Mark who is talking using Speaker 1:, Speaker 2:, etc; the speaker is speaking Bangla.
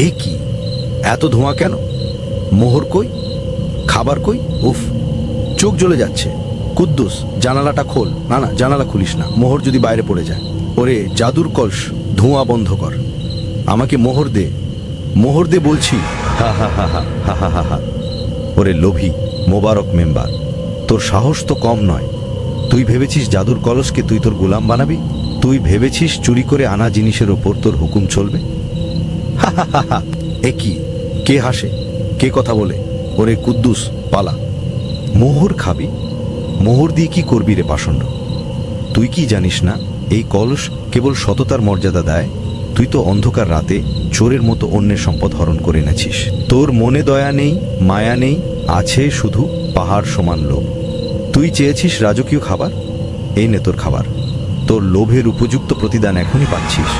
Speaker 1: এ কি, এত ধোঁয়া কেন? মোহর কই? খাবার কই? উফ, চোখ জ্বলে যাচ্ছে। কুদ্দুস, জানালাটা খোল। না না, জানালা খুলিস না, মোহর যদি বাইরে পড়ে যায়। ওরে জাদুর কলস, ধোঁয়া বন্ধ কর। আমাকে মোহর দে, মোহর দে বলছি। হা হা হা হা হা হা হা হা। ওরে লোভী মোবারক মেম্বার, তোর সাহস তো কম নয়। তুই ভেবেছিস জাদুর কলসকে তুই তোর গোলাম বানাবি? তুই ভেবেছিস চুরি করে আনা জিনিসের ওপর তোর হুকুম চলবে? হা হা হা হা। এ কি, কে হাসে, কে কথা বলে? ওরে কুদ্দুস, পালা। মোহর খাবি? মোহর দিয়ে কি করবি রে পাষণ্ড? তুই কি জানিস না এই কলস কেবল সততার মর্যাদা দেয়? তুই তো অন্ধকার রাতে চোরের মতো অন্যের সম্পদ হরণ করে এনেছিস। তোর মনে দয়া নেই, মায়া নেই, আছে শুধু পাহাড় সমান লোভ। তুই চেয়েছিস রাজকীয় খাবার, এই নে তোর খাবার। তোর লোভের উপযুক্ত প্রতিদান এখনই পাচ্ছিস।